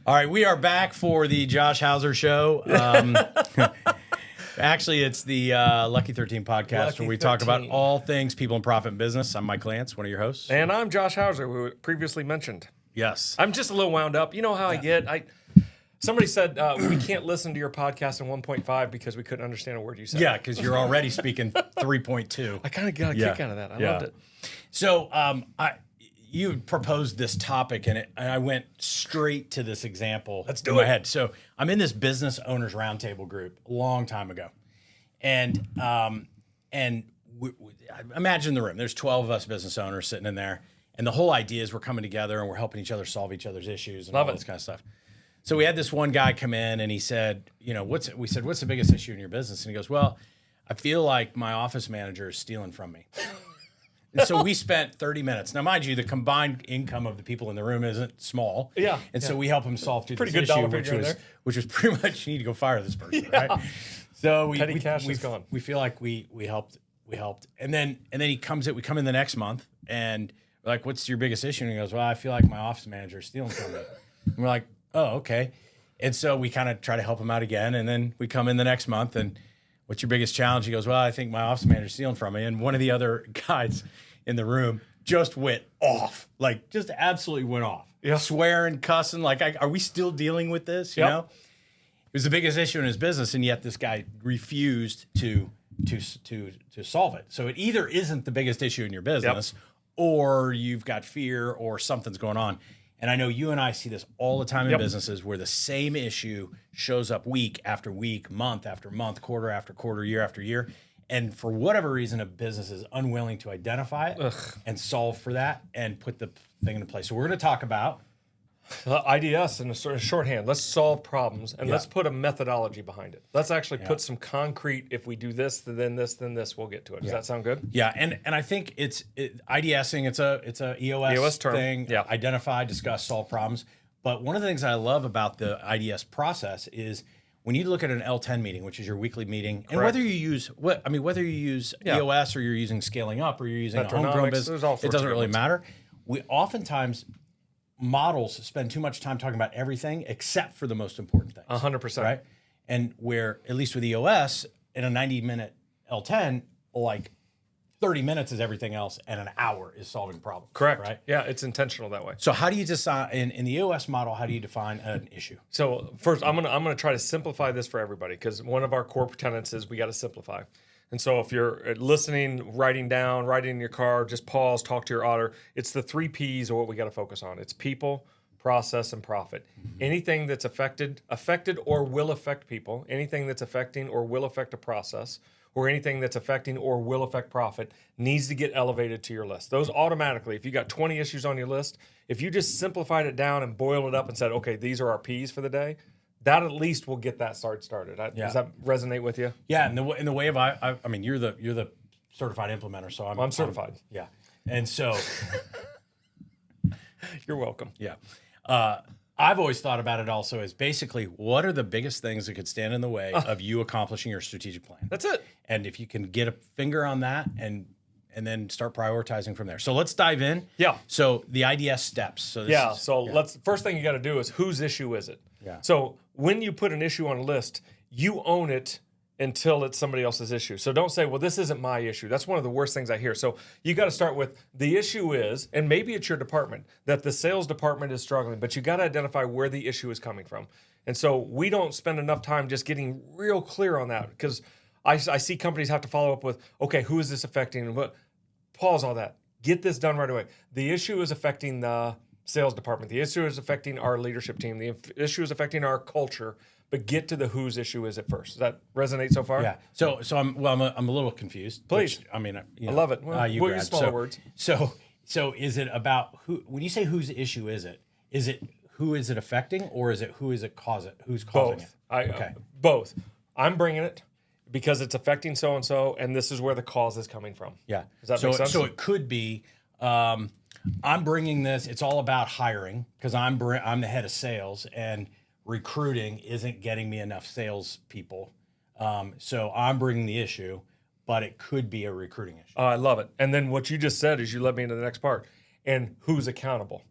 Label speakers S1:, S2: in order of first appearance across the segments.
S1: All right, we are back for the Josh Hauser show. Actually, it's the Lucky 13 podcast where we talk about all things people in profit and business. I'm Mike Lantz, one of your hosts.
S2: And I'm Josh Hauser, who previously mentioned.
S1: Yes.
S2: I'm just a little wound up. You know how I get? Somebody said we can't listen to your podcast in 1.5 because we couldn't understand a word you said.
S1: Yeah, because you're already speaking 3.2.
S2: I kind of got a kick out of that. I loved it.
S1: So you proposed this topic, and I went straight to this example.
S2: Let's do
S1: in my
S2: it.
S1: head. So I'm in this business owners roundtable group a long time ago, and imagine the room. There's 12 of us business owners sitting in there, and the whole idea is we're coming together and we're helping each other solve each other's issues and all this kind of stuff. So we had this one guy come in, and he said, what's the biggest issue in your business? And he goes, well, I feel like my office manager is stealing from me. And so we spent 30 minutes. Now, mind you, the combined income of the people in the room isn't small.
S2: Yeah.
S1: And so we help him solve this
S2: good
S1: issue,
S2: dollar figure
S1: which was pretty much, you need to go fire this person, right? So
S2: Petty cash is gone.
S1: We feel like we helped. And then we come in the next month, and we're like, what's your biggest issue? And he goes, well, I feel like my office manager is stealing from me. And we're like, oh, okay. And so we kind of try to help him out again. And then we come in the next month, and what's your biggest challenge? He goes, well, I think my office manager is stealing from me. And one of the other guys in the room just went off, like just absolutely went off.
S2: Yeah.
S1: Swearing, cussing, like, are we still dealing with this? You know? It was the biggest issue in his business, and yet this guy refused to solve it. So it either isn't the biggest issue in your business, or you've got fear, or something's going on. And I know you and I see this all the time in businesses where the same issue shows up week after week, month after month, quarter after quarter, year after year. And for whatever reason, a business is unwilling to identify it and solve for that and put the thing into place. So we're going to talk about
S2: IDS in a sort of shorthand. Let's solve problems, and let's put a methodology behind it. Let's actually put some concrete. If we do this, then this, we'll get to it. Does that sound good?
S1: Yeah, and I think IDSing. It's a EOS
S2: term.
S1: thing. Yeah. Identify, discuss, solve problems. But one of the things I love about the IDS process is when you look at an L10 meeting, which is your weekly meeting, and whether you use EOS or you're using Scaling Up or you're using a homegrown business, it doesn't really matter. We oftentimes models spend too much time talking about everything except for the most important things.
S2: 100%.
S1: Right? And where, at least with EOS, in a 90-minute L10, like 30 minutes is everything else, and an hour is solving problems.
S2: Correct.
S1: Right?
S2: Yeah, it's intentional that way.
S1: So how do you decide, in the EOS model, how do you define an issue?
S2: So first, I'm gonna try to simplify this for everybody, because one of our core tenets is we got to simplify. And so if you're listening, writing in your car, just pause, talk to your auditor. It's the 3 Ps of what we got to focus on. It's people, process, and profit. Mm-hmm. Anything that's affected or will affect people, anything that's affecting or will affect a process, or anything that's affecting or will affect profit needs to get elevated to your list. Those automatically, if you got 20 issues on your list, if you just simplified it down and boiled it up and said, okay, these are our Ps for the day, that at least will get that started. Does that resonate with you?
S1: Yeah, in the way of I mean, you're the certified implementer, so I'm
S2: certified.
S1: Yeah, and so
S2: you're welcome.
S1: Yeah, I've always thought about it also as basically what are the biggest things that could stand in the way of you accomplishing your strategic plan.
S2: That's it.
S1: And if you can get a finger on that and then start prioritizing from there. So let's dive in.
S2: Yeah.
S1: So the IDS steps. So
S2: let's first thing you got to do is whose issue is it?
S1: Yeah.
S2: So when you put an issue on a list, you own it until it's somebody else's issue. So don't say, well, this isn't my issue. That's one of the worst things I hear. So you got to start with the issue is, and maybe it's your department, that the sales department is struggling, but you got to identify where the issue is coming from. And so we don't spend enough time just getting real clear on that, because I see companies have to follow up with, okay, who is this affecting? And what? Pause all that. Get this done right away. The issue is affecting the sales department. The issue is affecting our leadership team. The issue is affecting our culture. But get to the whose issue is it first. Does that resonate so far?
S1: Yeah. So I'm a little confused.
S2: Please.
S1: Which, I mean,
S2: I love it. We'll use smaller words.
S1: So is it about who? When you say whose issue is it? Is it who is it affecting, or is it who is it causing? Who's causing it?
S2: Both. I'm bringing it because it's affecting so and so, and this is where the cause is coming from.
S1: Yeah.
S2: Does that make sense?
S1: So it could be. I'm bringing this. It's all about hiring because I'm the head of sales, and recruiting isn't getting me enough salespeople. So I'm bringing the issue, but it could be a recruiting issue.
S2: I love it. And then what you just said is you led me into the next part. And who's accountable?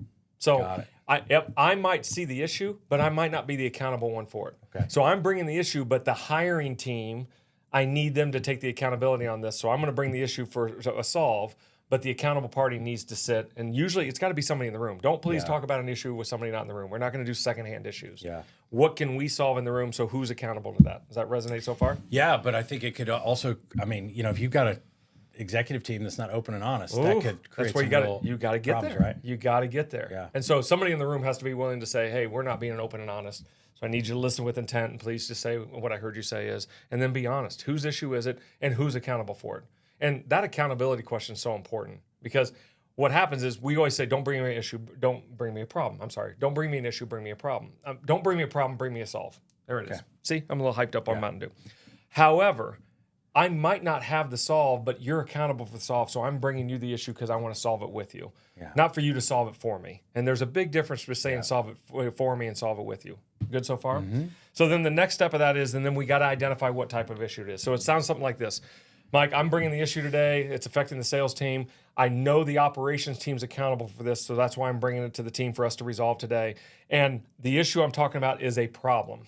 S2: So I might see the issue, but I might not be the accountable one for it.
S1: Okay.
S2: So I'm bringing the issue, but the hiring team, I need them to take the accountability on this. So I'm going to bring the issue for a solve, but the accountable party needs to sit. And usually it's got to be somebody in the room. Don't please talk about an issue with somebody not in the room. We're not going to do secondhand issues.
S1: Yeah.
S2: What can we solve in the room? So who's accountable to that? Does that resonate so far?
S1: Yeah, but I think it could also, I mean, if you've got a executive team that's not open and honest, that could create
S2: that's where you got to get
S1: problems,
S2: there.
S1: right?
S2: You got to get there.
S1: Yeah.
S2: And so somebody in the room has to be willing to say, hey, we're not being open and honest. So I need you to listen with intent, and please just say what I heard you say is, and then be honest. Whose issue is it, and who's accountable for it? And that accountability question is so important, because what happens is we always say, don't bring me an issue, don't bring me a problem. I'm sorry. Don't bring me an issue, bring me a problem. Don't bring me a problem, bring me a solve. There it is. See, I'm a little hyped up on Mountain Dew. However, I might not have the solve, but you're accountable for the solve, so I'm bringing you the issue because I want to solve it with you, not for you to solve it for me. And there's a big difference between saying solve it for me and solve it with you. Good so far? Mm-hmm. So then the next step of that is, and then we got to identify what type of issue it is. So it sounds something like this. Mike, I'm bringing the issue today. It's affecting the sales team. I know the operations team's accountable for this, so that's why I'm bringing it to the team for us to resolve today. And the issue I'm talking about is a problem.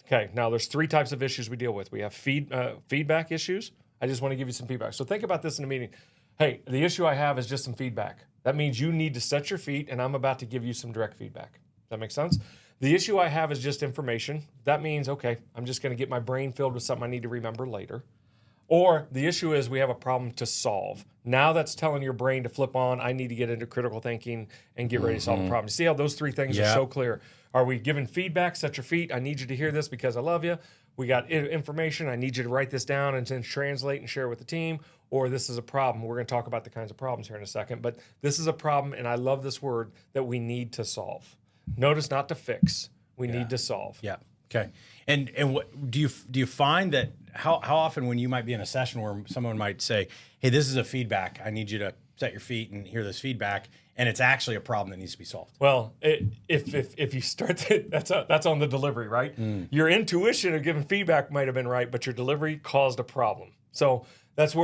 S2: Okay, now there's 3 types of issues we deal with. We have feedback issues. I just want to give you some feedback. So think about this in a meeting. Hey, the issue I have is just some feedback. That means you need to set your feet, and I'm about to give you some direct feedback. Does that make sense? The issue I have is just information. That means, okay, I'm just going to get my brain filled with something I need to remember later. Or the issue is we have a problem to solve. Now that's telling your brain to flip on, I need to get into critical thinking and get ready to solve the problem. See how those 3 things are so clear? Are we giving feedback? Set your feet. I need you to hear this because I love you. We got information. I need you to write this down and then translate and share with the team. Or this is a problem. We're going to talk about the kinds of problems here in a second. But this is a problem, and I love this word, that we need to solve. Notice, not to fix. We need to solve.
S1: Yeah. Okay. And what do you find that how often when you might be in a session where someone might say, hey, this is a feedback, I need you to set your feet and hear this feedback, and it's actually a problem that needs to be solved?
S2: Well, if you start that's on the delivery, right? Your intuition of giving feedback might have been right, but your delivery caused a problem. So that's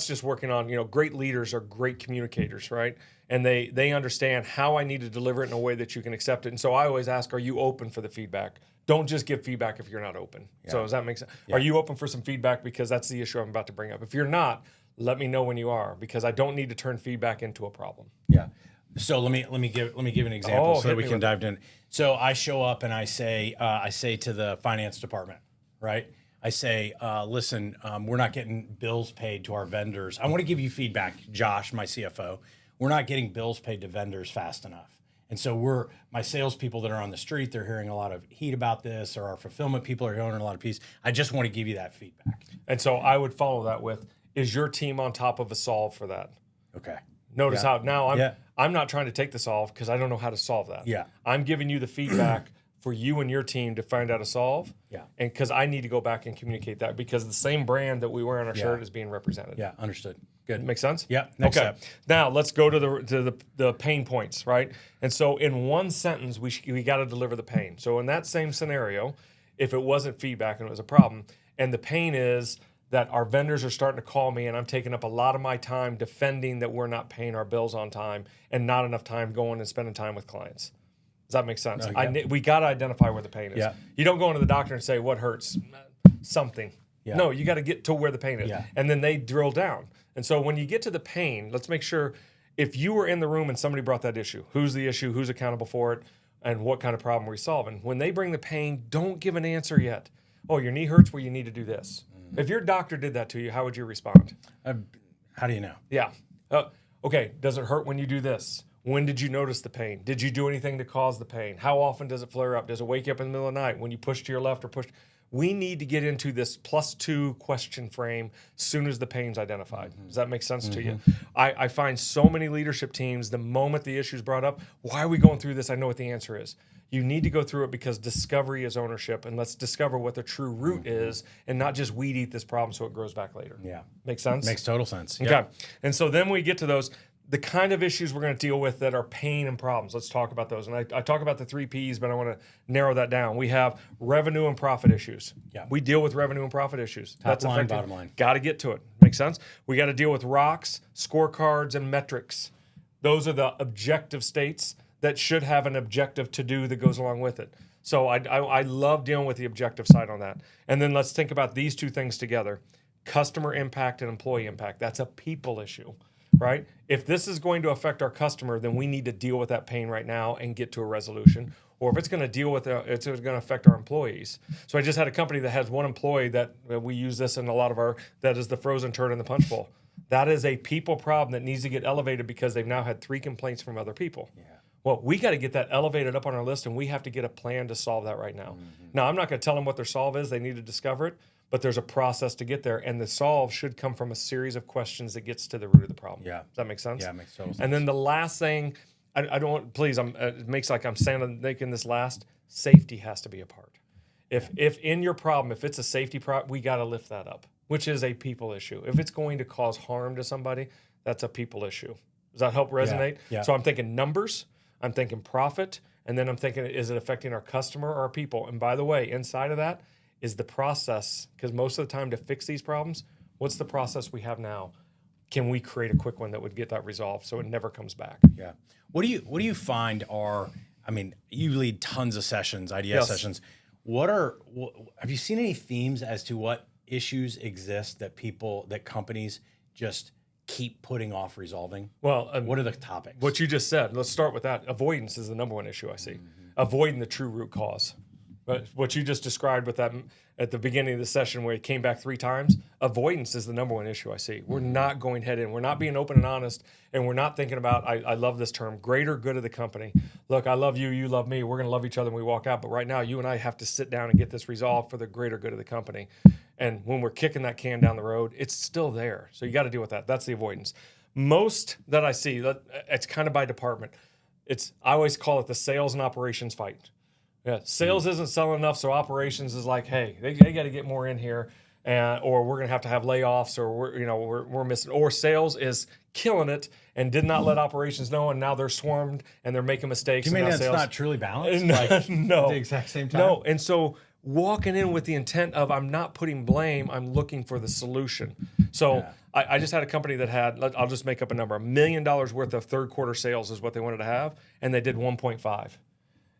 S2: just working on, great leaders are great communicators, right? And they understand how I need to deliver it in a way that you can accept it. And so I always ask, are you open for the feedback? Don't just give feedback if you're not open. Yeah. So does that make sense? Yeah. Are you open for some feedback? Because that's the issue I'm about to bring up. If you're not, let me know when you are, because I don't need to turn feedback into a problem.
S1: Yeah. So let me give an example so that we can dive in. So I show up and I say to the finance department, right? I say, listen, we're not getting bills paid to our vendors. I want to give you feedback, Josh, my CFO. We're not getting bills paid to vendors fast enough. And so my salespeople that are on the street, they're hearing a lot of heat about this, or our fulfillment people are hearing a lot of peace. I just want to give you that feedback.
S2: And so I would follow that with, is your team on top of a solve for that?
S1: Okay.
S2: Notice how now I'm not trying to take the solve because I don't know how to solve that.
S1: Yeah.
S2: I'm giving you the feedback for you and your team to find out a solve.
S1: Yeah.
S2: And because I need to go back and communicate that, because the same brand that we wear on our shirt is being represented.
S1: Yeah, understood. Good.
S2: Make sense?
S1: Yeah. Next step.
S2: Now let's go to the pain points, right? And so in one sentence, we got to deliver the pain. So in that same scenario, if it wasn't feedback and it was a problem, and the pain is that our vendors are starting to call me and I'm taking up a lot of my time defending that we're not paying our bills on time and not enough time going and spending time with clients. Does that make sense? We got to identify where the pain is.
S1: Yeah.
S2: You don't go into the doctor and say, what hurts? Something. Yeah. No, you got to get to where the pain is.
S1: Yeah.
S2: And then they drill down. And so when you get to the pain, let's make sure, if you were in the room and somebody brought that issue, who's the issue, who's accountable for it, and what kind of problem are we solving? When they bring the pain, don't give an answer yet. Oh, your knee hurts, well, you need to do this. If your doctor did that to you, how would you respond?
S1: How do you know?
S2: Yeah. Okay, does it hurt when you do this? When did you notice the pain? Did you do anything to cause the pain? How often does it flare up? Does it wake you up in the middle of the night when you push to your left or push? We need to get into this +2 question frame as soon as the pain's identified. Does that make sense to you? I find so many leadership teams, the moment the issue's brought up, why are we going through this? I know what the answer is. You need to go through it because discovery is ownership, and let's discover what the true root is and not just weed eat this problem so it grows back later.
S1: Yeah.
S2: Make sense?
S1: Makes total sense.
S2: Okay.
S1: Yep.
S2: And so then we get to those, the kind of issues we're going to deal with that are pain and problems. Let's talk about those. And I talk about the 3 Ps, but I want to narrow that down. We have revenue and profit issues.
S1: Yeah.
S2: We deal with revenue and profit issues.
S1: Top line, bottom line.
S2: Got to get to it. Make sense? We got to deal with rocks, scorecards, and metrics. Those are the objective states. that should have an objective to do that goes along with it. So I love dealing with the objective side on that. And then let's think about these two things together. Customer impact and employee impact. That's a people issue, right? If this is going to affect our customer, then we need to deal with that pain right now and get to a resolution. Or if it's going to deal with it's going to affect our employees. So I just had a company that has one employee that we use this in a lot of our, that is the frozen turd in the punch bowl. That is a people problem that needs to get elevated because they've now had 3 complaints from other people. Yeah. Well, we got to get that elevated up on our list, and we have to get a plan to solve that right now. Now, I'm not going to tell them what their solve is. They need to discover it, but there's a process to get there, and the solve should come from a series of questions that gets to the root of the problem.
S3: Yeah.
S2: Does that make sense?
S3: Yeah, it makes total sense.
S2: And then the last thing, I don't want, please, it makes like I'm saying, making this last, safety has to be a part. If in your problem, if it's a safety problem, we got to lift that up, which is a people issue. If it's going to cause harm to somebody, that's a people issue. Does that help resonate?
S3: Yeah.
S2: So I'm thinking numbers, I'm thinking profit, and then I'm thinking, is it affecting our customer or our people? And by the way, inside of that is the process, because most of the time to fix these problems, what's the process we have now? Can we create a quick one that would get that resolved so it never comes back?
S3: Yeah. What do you find are, I mean, you lead tons of sessions, IDS sessions. Have you seen any themes as to what issues exist that companies just keep putting off resolving?
S2: Well,
S3: what are the topics?
S2: What you just said, let's start with that. Avoidance is the number one issue I see. Avoiding the true root cause. But what you just described with that at the beginning of the session where it came back 3 times, avoidance is the number one issue I see. We're not going head in. We're not being open and honest, and we're not thinking about, I love this term, greater good of the company. Look, I love you, you love me. We're going to love each other when we walk out, but right now you and I have to sit down and get this resolved for the greater good of the company. And when we're kicking that can down the road, it's still there. So you got to deal with that. That's the avoidance. Most that I see, it's kind of by department. I always call it the sales and operations fight. Yeah, sales isn't selling enough, so operations is like, hey, they got to get more in here, or we're gonna have to have layoffs, or we're missing. Or sales is killing it and did not let operations know, and now they're swarmed and they're making mistakes.
S3: Do you mean that's
S2: sales,
S3: not truly balanced?
S2: No,
S3: at the exact same time.
S2: No, and so walking in with the intent of I'm not putting blame, I'm looking for the solution. So I just had a company that had, I'll just make up a number, $1 million worth of third quarter sales is what they wanted to have, and they did 1.5.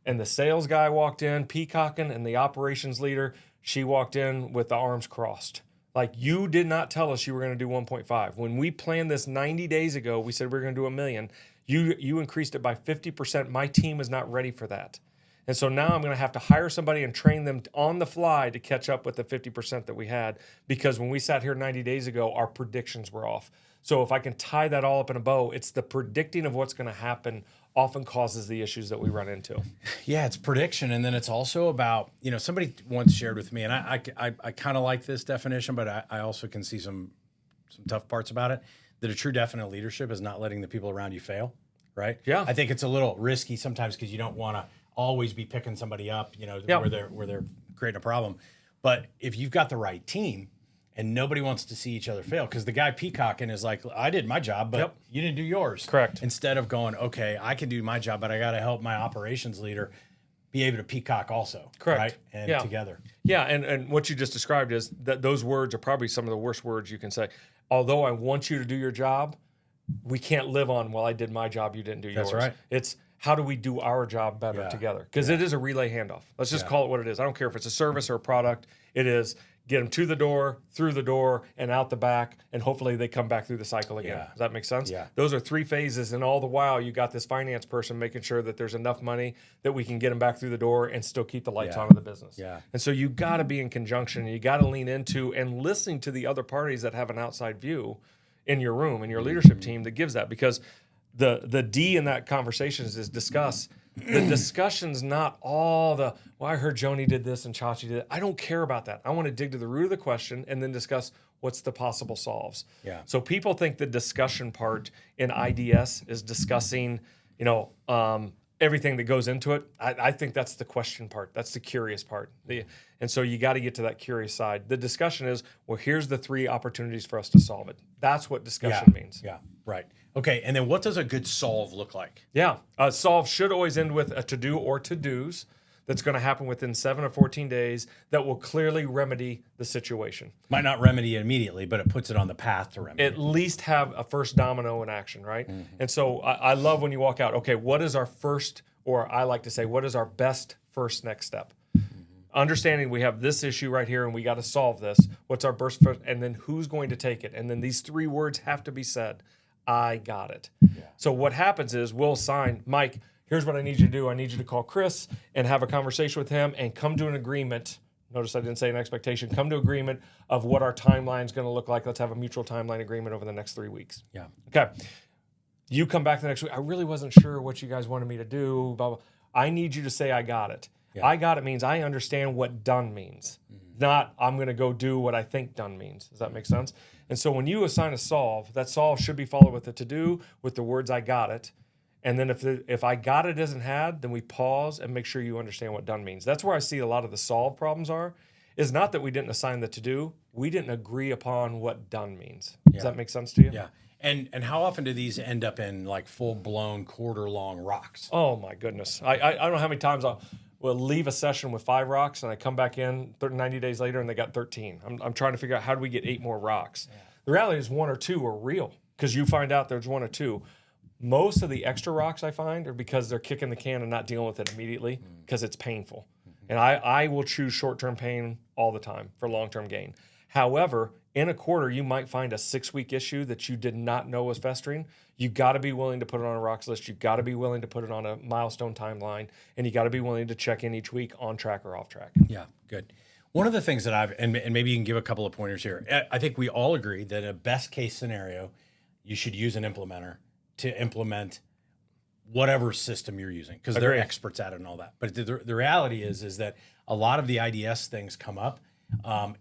S2: And the sales guy walked in, peacocking, and the operations leader, she walked in with the arms crossed. Like, you did not tell us you were going to do 1.5. When we planned this 90 days ago, we said we were going to do $1 million. You increased it by 50%. My team is not ready for that. And so now I'm going to have to hire somebody and train them on the fly to catch up with the 50% that we had, because when we sat here 90 days ago, our predictions were off. So if I can tie that all up in a bow, it's the predicting of what's going to happen often causes the issues that we run into.
S3: Yeah, it's prediction. And then it's also about, somebody once shared with me, and I kind of like this definition, but I also can see some tough parts about it, that a true definite leadership is not letting the people around you fail, right?
S2: Yeah.
S3: I think it's a little risky sometimes because you don't want to always be picking somebody up, where they're creating a problem. But if you've got the right team, and nobody wants to see each other fail, because the guy peacocking is like, I did my job, but you didn't do yours.
S2: Correct.
S3: Instead of going, okay, I can do my job, but I got to help my operations leader be able to peacock also.
S2: Correct.
S3: Right? And together.
S2: Yeah, and what you just described is that those words are probably some of the worst words you can say. Although I want you to do your job, we can't live on, well, I did my job, you didn't do yours.
S3: That's right.
S2: It's how do we do our job better together? Because it is a relay handoff. Let's just call it what it is. I don't care if it's a service or a product. It is get them to the door, through the door, and out the back, and hopefully they come back through the cycle again.
S3: Yeah.
S2: Does that make sense?
S3: Yeah.
S2: Those are 3 phases, and all the while you got this finance person making sure that there's enough money that we can get them back through the door and still keep the lights on in the business.
S3: Yeah.
S2: And so you got to be in conjunction, and you got to lean into and listening to the other parties that have an outside view in your room, in your leadership team that gives that, because the D in that conversation is discuss. The discussion's not all the, well, I heard Joni did this and Chachi did it. I don't care about that. I want to dig to the root of the question and then discuss what's the possible solves.
S3: Yeah.
S2: So people think the discussion part in IDS is discussing, everything that goes into it. I think that's the question part. That's the curious part. And so you got to get to that curious side. The discussion is, well, here's the 3 opportunities for us to solve it. That's what discussion means.
S3: Yeah, right. Okay, and then what does a good solve look like?
S2: Yeah, solve should always end with a to-do or to-dos. that's going to happen within 7 or 14 days that will clearly remedy the situation.
S3: Might not remedy it immediately, but it puts it on the path to remedy.
S2: At least have a first domino in action, right? And so I love when you walk out, okay, what is our first, or I like to say, what is our best first next step? Understanding we have this issue right here and we got to solve this. What's our first, and then who's going to take it? And then these 3 words have to be said. I got it. Yeah. So what happens is we'll assign, Mike, here's what I need you to do. I need you to call Chris and have a conversation with him and come to an agreement. Notice I didn't say an expectation. Come to agreement of what our timeline is going to look like. Let's have a mutual timeline agreement over the next 3 weeks.
S3: Yeah.
S2: Okay. You come back the next week. I really wasn't sure what you guys wanted me to do. Blah, blah. I need you to say I got it. Yeah. I got it means I understand what done means, not I'm going to go do what I think done means. Does that make sense? And so when you assign a solve, that solve should be followed with a to-do with the words I got it. And then if I got it isn't had, then we pause and make sure you understand what done means. That's where I see a lot of the solve problems are, is not that we didn't assign the to-do, we didn't agree upon what done means. Does that make sense to you?
S3: Yeah. And how often do these end up in like full-blown quarter-long rocks?
S2: Oh, my goodness. I don't know how many times we'll leave a session with 5 rocks, and I come back in 90 days later, and they got 13. I'm trying to figure out how do we get 8 more rocks. Yeah. The reality is 1 or 2 are real because you find out there's 1 or 2. Most of the extra rocks I find are because they're kicking the can and not dealing with it immediately because it's painful. And I will choose short-term pain all the time for long-term gain. However, in a quarter, you might find a 6-week issue that you did not know was festering. You got to be willing to put it on a rocks list. You got to be willing to put it on a milestone timeline, and you got to be willing to check in each week on track or off track.
S3: Yeah, good. One of the things that and maybe you can give a couple of pointers here. I think we all agree that a best case scenario, you should use an implementer to implement whatever system you're using because they're experts at it and all that. But the reality is that a lot of the IDS things come up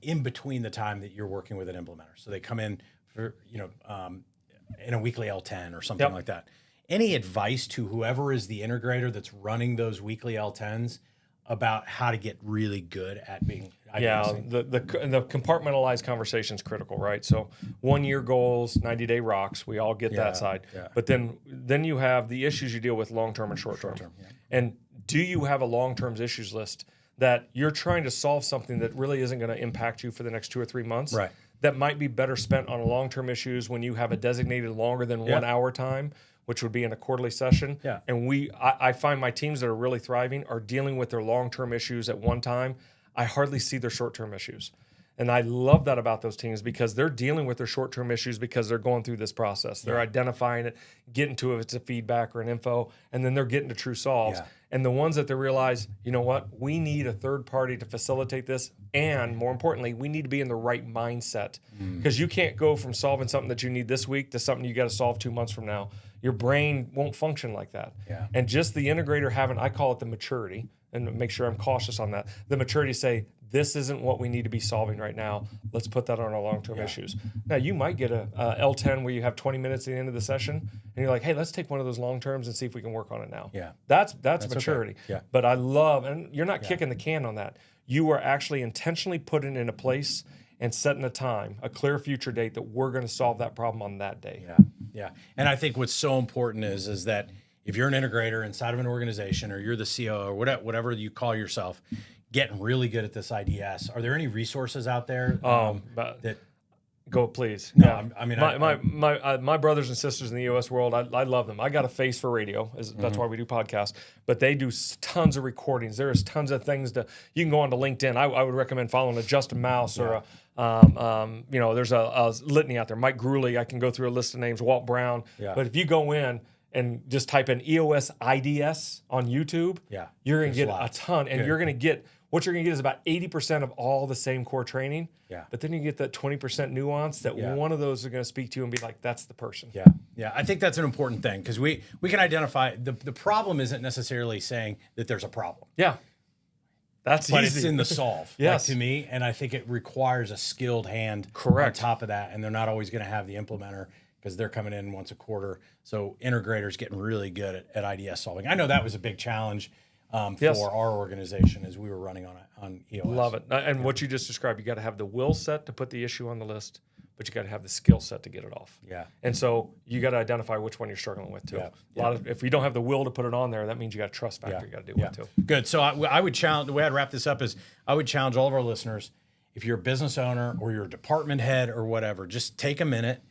S3: in between the time that you're working with an implementer. So they come in for, in a weekly L10 or something like that. Any advice to whoever is the integrator that's running those weekly L10s about how to get really good at being
S2: the compartmentalized conversation is critical, right? So 1-year goals, 90-day rocks, we all get that side. Yeah. But then you have the issues you deal with long-term and short-term. Yeah. And do you have a long-term issues list that you're trying to solve something that really isn't going to impact you for the next 2 or 3 months?
S3: Right.
S2: That might be better spent on long-term issues when you have a designated longer than 1 hour time, which would be in a quarterly session. Yeah. And I find my teams that are really thriving are dealing with their long-term issues at one time. I hardly see their short-term issues. And I love that about those teams because they're dealing with their short-term issues because they're going through this process. They're identifying it, getting to if it's a feedback or an info, and then they're getting to true solves. Yeah. And the ones that they realize, you know what, we need a third party to facilitate this. And more importantly, we need to be in the right mindset because you can't go from solving something that you need this week to something you got to solve 2 months from now. Your brain won't function like that. Yeah. And just the integrator having, I call it the maturity, and make sure I'm cautious on that. The maturity to say, this isn't what we need to be solving right now. Let's put that on our long-term issues. Now, you might get a L10 where you have 20 minutes at the end of the session, and you're like, hey, let's take one of those long-terms and see if we can work on it now. Yeah. That's maturity. Okay. Yeah. But I love, and you're not kicking the can on that. You are actually intentionally putting it in a place and setting a time, a clear future date that we're going to solve that problem on that day.
S3: Yeah, yeah. And I think what's so important is that if you're an integrator inside of an organization or you're the COO or whatever you call yourself, getting really good at this IDS, are there any resources out there that...
S2: Go, please.
S3: No,
S2: yeah.
S3: I mean,
S2: my brothers and sisters in the EOS world, I love them. I got a face for radio. That's why we do podcasts. But they do tons of recordings. There's tons of things you can go onto LinkedIn. I would recommend following a Justin Mouse or there's a litany out there. Mike Gruley, I can go through a list of names. Walt Brown. Yeah. But if you go in and just type in EOS IDS on YouTube, you're going to get a ton, and you're going to get. What you're going to get is about 80% of all the same core training. Yeah. But then you get that 20% nuance that one of those are going to speak to you and be like, that's the person.
S3: Yeah. Yeah. I think that's an important thing because we can identify the problem isn't necessarily saying that there's a problem.
S2: Yeah. That's easy.
S3: But it's in the solve.
S2: Yes.
S3: To me. And I think it requires a skilled hand
S2: on
S3: top of that. And they're not always going to have the implementer because they're coming in once a quarter. So integrators getting really good at IDS solving. I know that was a big challenge. For our organization as we were running on EOS.
S2: Love it. And what you just described, you got to have the will set to put the issue on the list, but you got to have the skill set to get it off.
S3: Yeah.
S2: And so you got to identify which one you're struggling with too.
S3: Yeah.
S2: A lot of, if you don't have the will to put it on there, that means you got a trust factor you got to deal with too.
S3: Good. So I would challenge, the way I'd wrap this up is I would challenge all of our listeners, if you're a business owner or you're a department head or whatever, just take a minute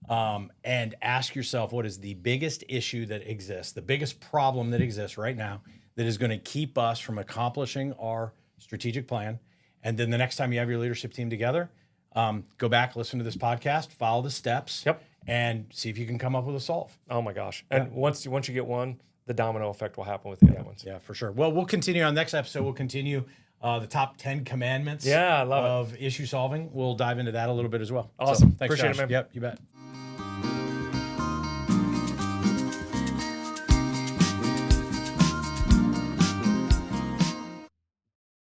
S3: and ask yourself, what is the biggest issue that exists, the biggest problem that exists right now that is going to keep us from accomplishing our strategic plan? And then the next time you have your leadership team together, go back, listen to this podcast, follow the steps, and see if you can come up with a solve.
S2: Oh my gosh. And once you get one, the domino effect will happen with the other ones.
S3: Yeah, for sure. Well, we'll continue on next episode. We'll continue the top 10 commandments
S2: I love
S3: of issue solving. We'll dive into that a little bit as well.
S2: Awesome.
S3: So, thanks,
S2: Appreciate
S3: Josh.
S2: it, man.
S3: Yep, you bet.